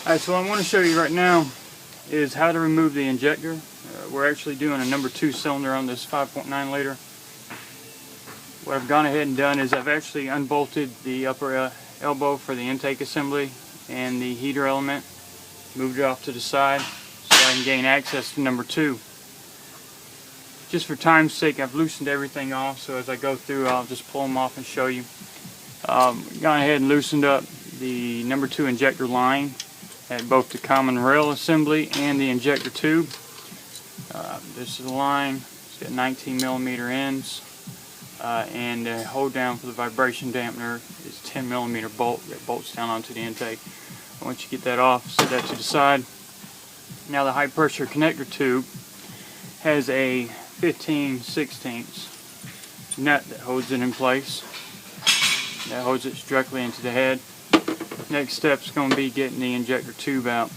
Alright, so what I want to show you right now is how to remove the injector. We're actually doing a number 2 cylinder on this 5.9 liter. What I've gone ahead and done is I've actually unbolted the upper elbow for the intake assembly and the heater element, moved it off to the side so I can gain access to number 2. Just for time's sake, I've loosened everything off, so as I go through I'll just pull them off and show you. Gone ahead and loosened up the number 2 injector line at both the common rail assembly and the injector tube. This is the line. It's got 19mm ends, and the hold down for the vibration dampener is 10mm bolt that bolts down onto the intake. Once you get that off, set that to the side. Now the high pressure connector tube has a 15/16 nut that holds it in place. That holds it directly into the head. Next step is going to be getting the injector tube out,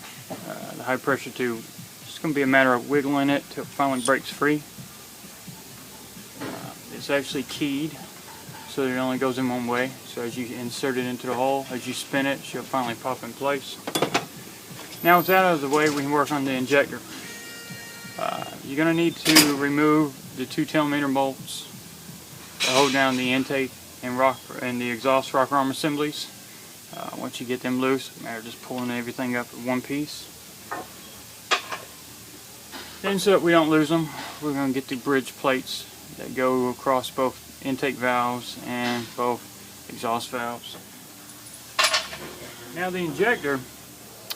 the high pressure tube. It's going to be a matter of wiggling it till it finally breaks free. It's actually keyed so that it only goes in one way. So as you insert it into the hole, as you spin it, she'll finally pop in place. Now with that out of the way, we can work on the injector. You're going to need to remove the 2 10mm bolts to hold down the intake and the exhaust rocker arm assemblies. Once you get them loose, it's a matter of just pulling everything up in one piece. Then so that we don't lose them, we're going to get the bridge plates that go across both intake valves and both exhaust valves. Now the injector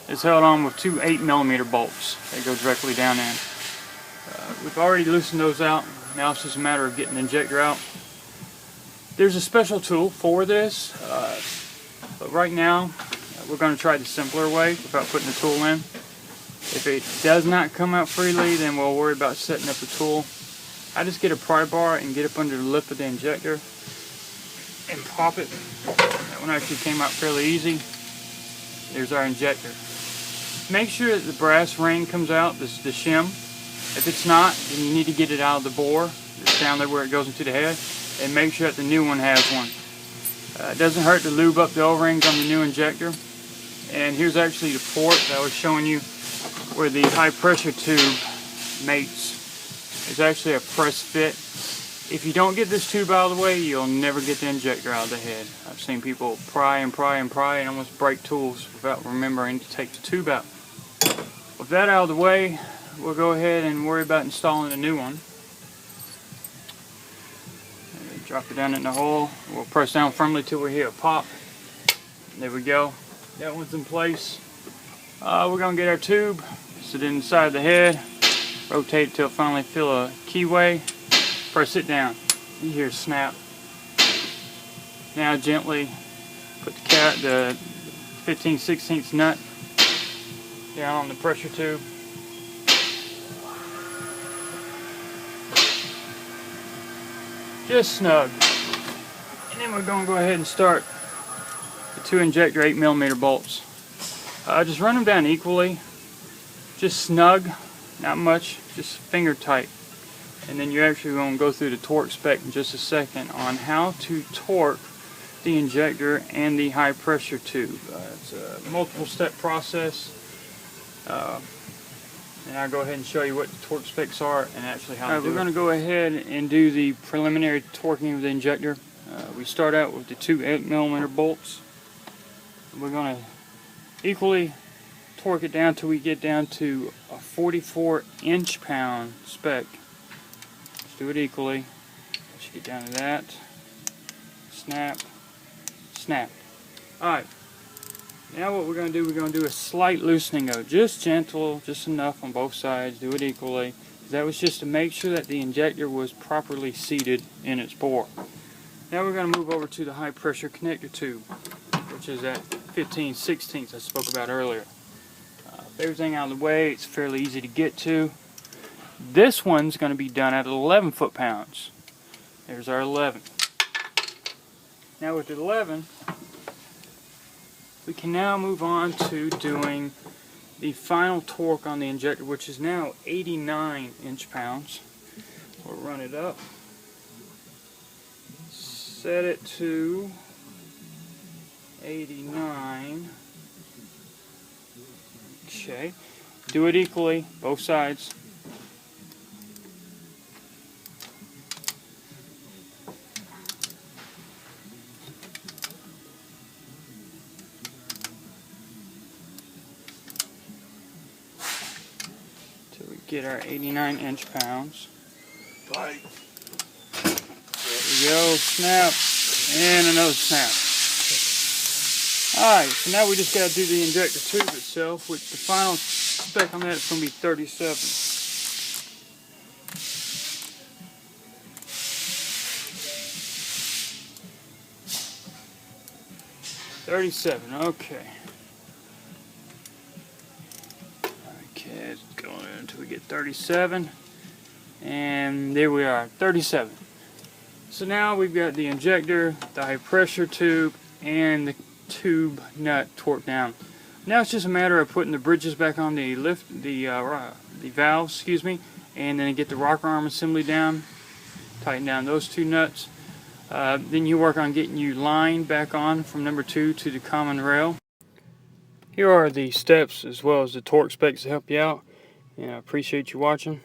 is held on with 2 8mm bolts that go directly down in. We've already loosened those out. Now it's just a matter of getting the injector out. There's a special tool for this, but right now we're going to try the simpler way without putting the tool in. If it does not come out freely, then we'll worry about setting up the tool. I just get a pry bar and get up under the lip of the injector and pop it. That one actually came out fairly easy. There's our injector. Make sure that the brass ring comes out, the shim. If it's not, then you need to get it out of the bore. It's down there where it goes into the head. And make sure that the new one has one. It doesn't hurt to lube up the O-rings on the new injector. And here's actually the port that I was showing you where the high pressure tube mates. It's actually a press fit. If you don't get this tube out of the way, you'll never get the injector out of the head. I've seen people pry and pry and pry and almost break tools without remembering to take the tube out. With that out of the way, we'll go ahead and worry about installing a new one. Drop it down in the hole. We'll press down firmly till we hear a pop. There we go. That one's in place. We're going to get our tube, sit it inside the head, rotate it till it finally feel a keyway, press it down. You hear a snap. Now gently put the 15/16 nut down on the pressure tube. Just snug. And then we're going to go ahead and start the 2 injector 8mm bolts. Just run them down equally. Just snug, not much, just finger tight. And then you're actually going to go through the torque spec in just a second on how to torque the injector and the high pressure tube. It's a multiple step process. And I'll go ahead and show you what the torque specs are and actually how to do it. We're going to go ahead and do the preliminary torquing of the injector. We start out with the 2 8mm bolts. We're going to equally torque it down till we get down to a 44 inch-pound spec. Let's do it equally. Let's get down to that. Snap. Snap. Alright. Now what we're going to do, we're going to do a slight loosening of it. Just gentle, just enough on both sides. Do it equally. That was just to make sure that the injector was properly seated in its bore. Now we're going to move over to the high pressure connector tube, which is at 15/16 I spoke about earlier. With everything out of the way, it's fairly easy to get to. This one's going to be done at 11 foot-pounds. There's our 11. Now with the 11, we can now move on to doing the final torque on the injector, which is now 89 inch-pounds. We'll run it up, set it to 89, Okay, do it equally, both sides. Till we get our 89 inch-pounds. Tight. There we go, snap, and another snap. Alright, so now we just got to do the injector tube itself, which the final spec on that is going to be 37. Okay. Okay, it's going until we get 37. And there we are, 37. So now we've got the injector, the high pressure tube, and the tube nut torqued down. Now it's just a matter of putting the bridges back on the valves, and then get the rocker arm assembly down, tighten down those two nuts. Then you work on getting you line back on from number 2 to the common rail. Here are the steps as well as the torque specs to help you out, and I appreciate you watching.